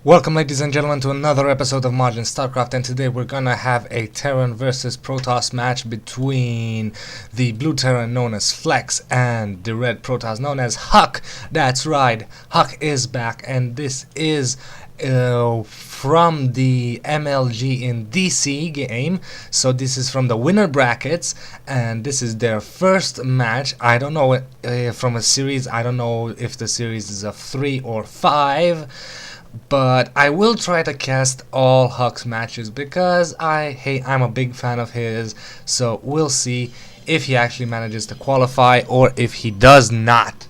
Welcome ladies and gentlemen to another episode of Majin Starcraft, and today we're gonna have a Terran versus Protoss match between the blue Terran known as Flexx and the red Protoss known as Huck. That's right, Huck is back, and this is from the MLG in DC game. So this is from the winner brackets, and this is their first match. I don't know from a series. I don't know if the series is of 3 or 5. But I will try to cast all Huck's matches because I'm a big fan of his. So we'll see if he actually manages to qualify or if he does not.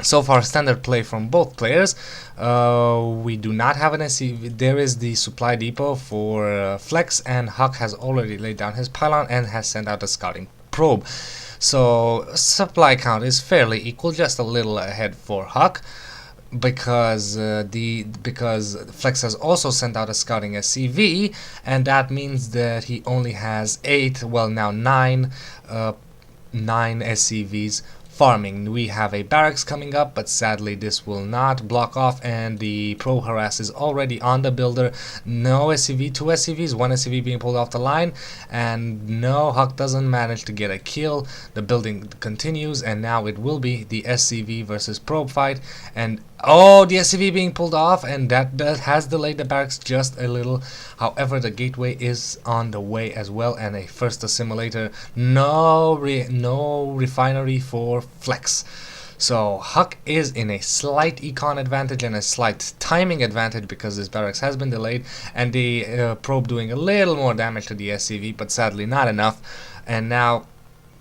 So far, standard play from both players. We do not have an SCV. There is the supply depot for Flexx, and Huck has already laid down his pylon and has sent out a scouting probe. So supply count is fairly equal, just a little ahead for Huck. Because Flexx has also sent out a scouting SCV, and that means that he only has 8, well now 9 SCVs farming. We have a barracks coming up, but sadly this will not block off, and the pro harass is already on the builder. No SCV, 2 SCVs, 1 SCV being pulled off the line, and no, Huck doesn't manage to get a kill. The building continues, and now it will be the SCV versus probe fight, and oh, the SCV being pulled off, and that has delayed the barracks just a little. However, the gateway is on the way as well, and a first assimilator. No refinery for Flexx. So Huck is in a slight econ advantage and a slight timing advantage because this barracks has been delayed, and the probe doing a little more damage to the SCV, but sadly not enough. And now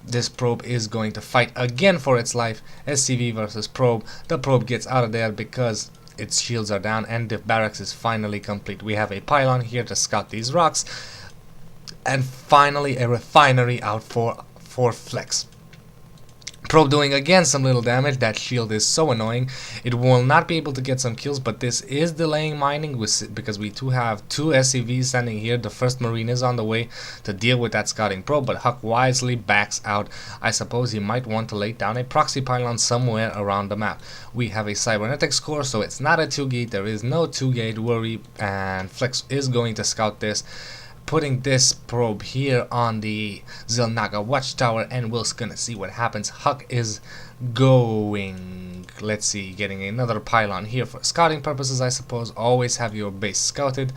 this probe is going to fight again for its life. SCV versus probe. The probe gets out of there because its shields are down, and the barracks is finally complete. We have a pylon here to scout these rocks, and finally a refinery out for Flexx. Probe doing again some little damage. That shield is so annoying. It will not be able to get some kills, but this is delaying mining because we do have 2 SCVs standing here. The first marine is on the way to deal with that scouting probe, but Huck wisely backs out. I suppose he might want to lay down a proxy pylon somewhere around the map. We have a cybernetics core, so it's not a 2-gate. There is no 2-gate worry, and Flexx is going to scout this, putting this probe here on the Zelnaga watchtower, and we're gonna see what happens. Huck is going, let's see, getting another pylon here for scouting purposes, I suppose. Always have your base scouted,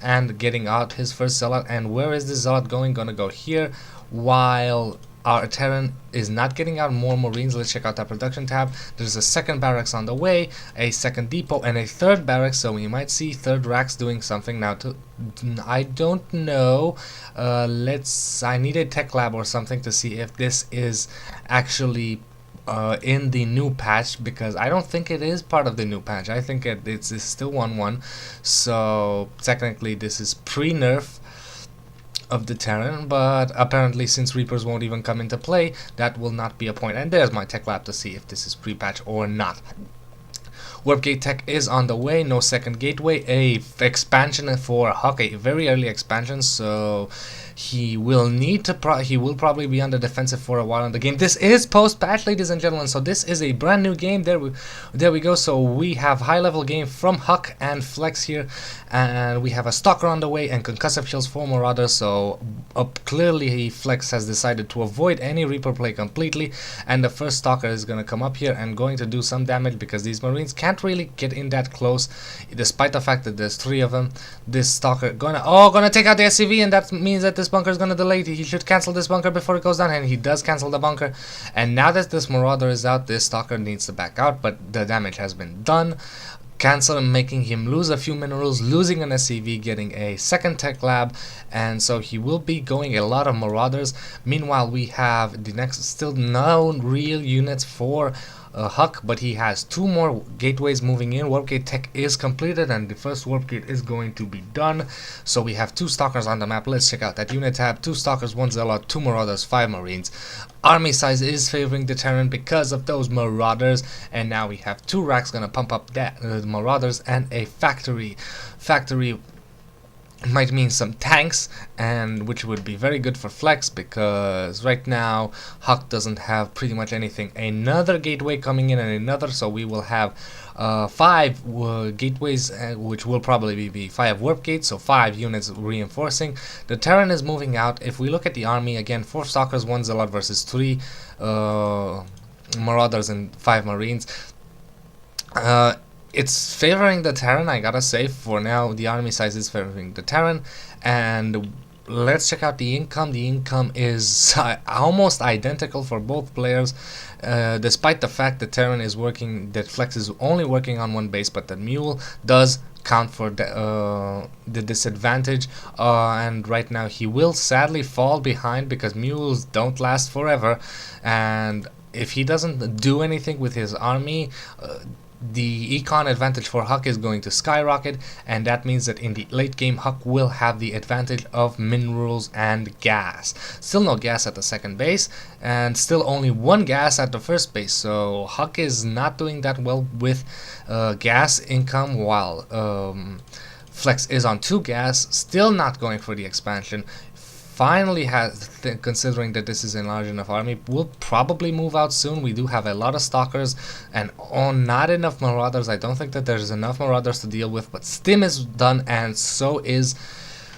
and getting out his first zealot. And where is the zealot going? Gonna go here, while our Terran is not getting out more marines. Let's check out that production tab. There's a second barracks on the way, a second depot, and a third barracks, so we might see third racks doing something now. I don't know. I need a tech lab or something to see if this is actually in the new patch, because I don't think it is part of the new patch. I think it's still 1.1, so technically this is pre-nerf of the Terran, but apparently since Reapers won't even come into play, that will not be a point. And there's my tech lab to see if this is pre-patch or not. Warp gate tech is on the way, no second gateway, a expansion for Huck, a very early expansion, so he will need to he will probably be on the defensive for a while in the game. This is post-patch, ladies and gentlemen, so this is a brand new game. There we go. So we have high-level game from Huck and Flexx here, and we have a stalker on the way and concussive shields for Marauders. So clearly Flexx has decided to avoid any Reaper play completely, and the first stalker is going to come up here and going to do some damage because these Marines can't really get in that close, despite the fact that there's 3 of them. This stalker gonna take out the SCV, and that means that this bunker is gonna delay. He should cancel this bunker before it goes down, and he does cancel the bunker. And now that this Marauder is out, this stalker needs to back out, but the damage has been done. Cancel, making him lose a few minerals, losing an SCV, getting a second tech lab, and so he will be going a lot of Marauders. Meanwhile, we have the next, still no real units for Huck, but he has 2 more gateways moving in. Warp gate tech is completed, and the first warp gate is going to be done. So we have 2 stalkers on the map. Let's check out that unit tab. 2 stalkers, 1 zealot, 2 marauders, 5 marines. Army size is favoring the Terran because of those marauders, and now we have 2 racks gonna pump up that marauders, and a factory might mean some tanks, and which would be very good for Flexx, because right now Huck doesn't have pretty much anything. Another gateway coming in and another, so we will have 5 gateways, which will probably be 5 warp gates, so 5 units reinforcing. The Terran is moving out. If we look at the army again, 4 Stalkers, 1 Zealot versus 3 Marauders and 5 Marines. It's favoring the Terran, I gotta say. For now, the army size is favoring the Terran. And let's check out the income. The income is almost identical for both players, despite the fact that Terran is working, that Flexx is only working on 1 base, but the Mule does count for the disadvantage, and right now he will sadly fall behind because mules don't last forever, and if he doesn't do anything with his army, the econ advantage for Huck is going to skyrocket, and that means that in the late game Huck will have the advantage of minerals and gas. Still no gas at the second base, and still only 1 gas at the first base, so Huck is not doing that well with gas income, while Flexx is on 2 gas, still not going for the expansion. Finally has, considering that this is a large enough army, will probably move out soon. We do have a lot of Stalkers and not enough Marauders. I don't think that there's enough Marauders to deal with, but Stim is done, and so is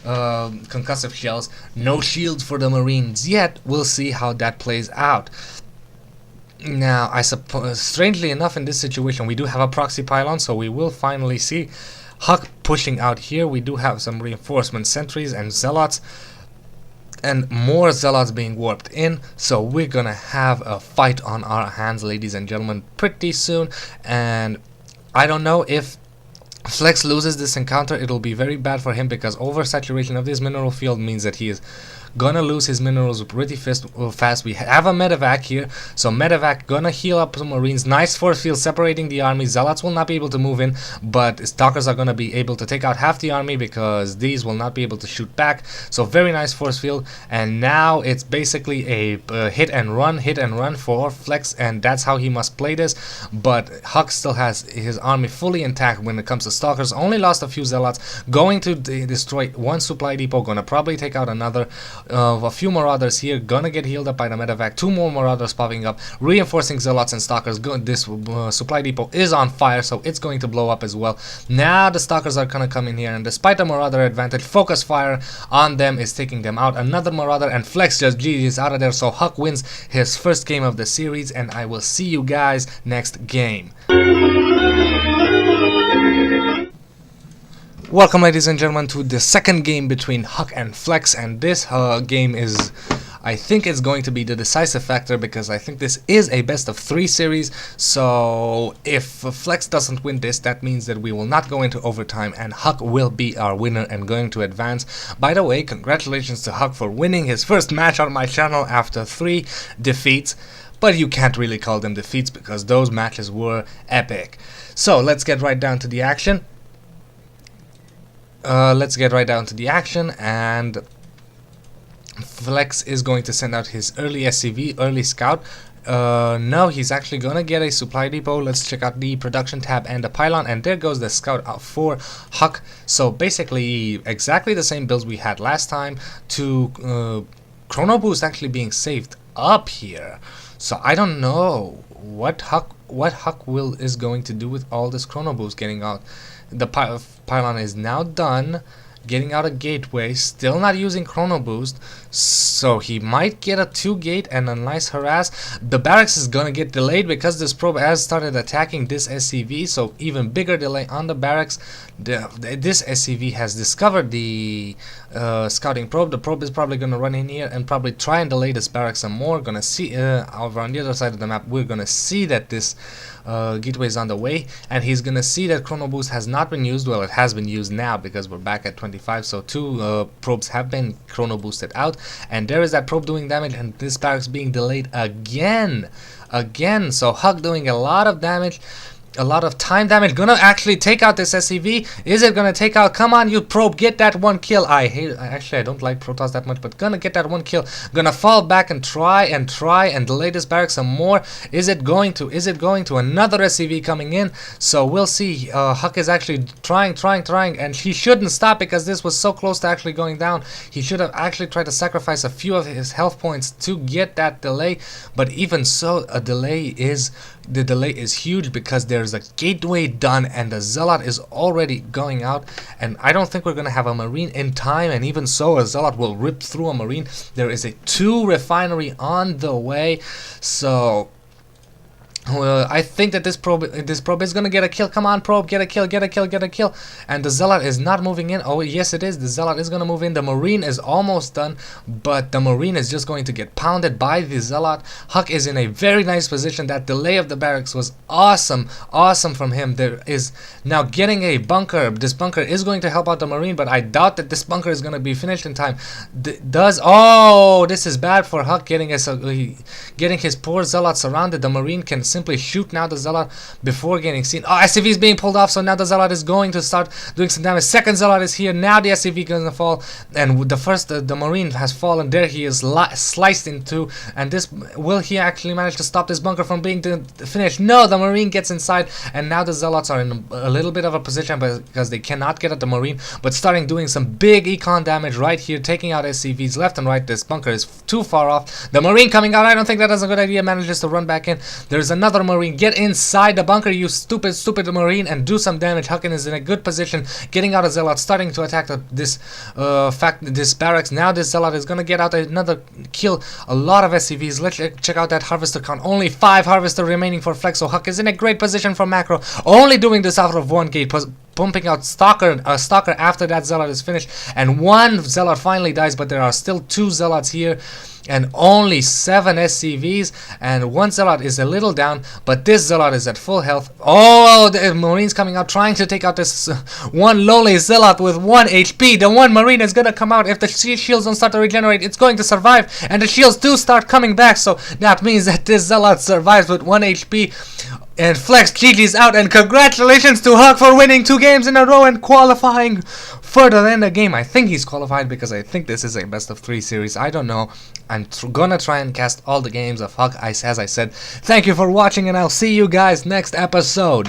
concussive shells. No shields for the Marines yet. We'll see how that plays out. Now, I suppose, strangely enough, in this situation, we do have a proxy pylon, so we will finally see Huck pushing out here. We do have some reinforcement sentries and zealots, and more zealots being warped in, so we're gonna have a fight on our hands, ladies and gentlemen, pretty soon. And I don't know, if Flexx loses this encounter, it'll be very bad for him, because oversaturation of this mineral field means that he is gonna lose his minerals pretty fast. We have a medevac here, so medevac gonna heal up some Marines. Nice force field separating the army. Zealots will not be able to move in, but Stalkers are gonna be able to take out half the army, because these will not be able to shoot back. So very nice force field, and now it's basically a hit and run for Flexx, and that's how he must play this. But Huck still has his army fully intact when it comes to Stalkers. Only lost a few zealots, going to destroy 1 supply depot, gonna probably take out another. A few Marauders here, gonna get healed up by the medevac. 2 more Marauders popping up, reinforcing Zealots and Stalkers. This supply depot is on fire, so it's going to blow up as well. Now the Stalkers are gonna come in here, and despite the Marauder advantage, focus fire on them is taking them out. Another Marauder, and Flexx just GG's out of there, so Huck wins his first game of the series, and I will see you guys next game. Welcome, ladies and gentlemen, to the second game between Huck and Flexx, and this game is, I think it's going to be the decisive factor, because I think this is a best of 3 series. So if Flexx doesn't win this, that means that we will not go into overtime, and Huck will be our winner and going to advance. By the way, congratulations to Huck for winning his first match on my channel after 3 defeats, but you can't really call them defeats because those matches were epic. So let's get right down to the action. And Flexx is going to send out his early SCV, early scout. No, he's actually gonna get a supply depot. Let's check out the production tab and the pylon, and there goes the scout out for Huck. So basically exactly the same builds we had last time, to chrono boost actually being saved up here. So I don't know what Huck is going to do with all this chrono boost getting out. The pylon is now done, getting out a gateway, still not using chrono boost, so he might get a 2 gate and a nice harass. The barracks is gonna get delayed because this probe has started attacking this SCV, so even bigger delay on the barracks. This SCV has discovered the scouting probe. The probe is probably gonna run in here and probably try and delay this barracks some more. Gonna see over on the other side of the map, we're gonna see that this gateway is on the way, and he's gonna see that chrono boost has not been used. Well, it has been used now because we're back at 25, so 2 probes have been chrono boosted out, and there is that probe doing damage, and this barracks being delayed again. So Huck doing a lot of damage. a lot of time damage. Gonna actually take out this SCV. Is it gonna take out? Come on, you probe, get that one kill. Actually, I don't like Protoss that much, but gonna get that one kill. Gonna fall back and try and delay this barrack some more. Is it going to? Another SCV coming in? So we'll see. Huck is actually trying, and he shouldn't stop because this was so close to actually going down. He should have actually tried to sacrifice a few of his health points to get that delay. But even so, the delay is huge because there's a gateway done and the Zealot is already going out, and I don't think we're gonna have a Marine in time, and even so a Zealot will rip through a Marine. There is a 2 refinery on the way, so I think that this probe is gonna get a kill. Come on, probe, get a kill. And the Zealot is not moving in. Oh yes, it is. The Zealot is gonna move in. The Marine is almost done, but the Marine is just going to get pounded by the Zealot. Huck is in a very nice position. That delay of the barracks was awesome from him. There is now getting a bunker. This bunker is going to help out the Marine, but I doubt that this bunker is gonna be finished in time. Oh, this is bad for Huck, getting his poor Zealot surrounded. The Marine can simply shoot now the Zealot before getting seen. Oh, SCV is being pulled off, so now the Zealot is going to start doing some damage. Second Zealot is here. Now the SCV is gonna fall, and the Marine has fallen. There he is sliced in two. And will he actually manage to stop this bunker from being finished? No, the Marine gets inside, and now the Zealots are in a little bit of a position because they cannot get at the Marine, but starting doing some big econ damage right here, taking out SCVs left and right. This bunker is too far off. The Marine coming out. I don't think that is a good idea. Manages to run back in. There's another Marine. Get inside the bunker, you stupid Marine, and do some damage. Hucken is in a good position, getting out a Zealot, starting to attack this barracks. Now this Zealot is gonna get out another kill. A lot of SCVs. Let's check out that harvester count. Only 5 harvester remaining for Flex. So Huck is in a great position for macro. Only doing this out of 1 gate. Pumping out Stalker after that Zealot is finished, and 1 Zealot finally dies, but there are still 2 Zealots here, and only 7 SCVs, and 1 Zealot is a little down, but this Zealot is at full health. Oh, the Marines coming out, trying to take out this one lowly Zealot with 1 HP. The 1 Marine is gonna come out. If the shields don't start to regenerate, it's going to survive, and the shields do start coming back, so that means that this Zealot survives with 1 HP. And Flex GG's out, and congratulations to Huck for winning 2 games in a row and qualifying further than the game. I think he's qualified because I think this is a best of 3 series. I don't know. I'm gonna try and cast all the games of Huck, as I said. Thank you for watching, and I'll see you guys next episode.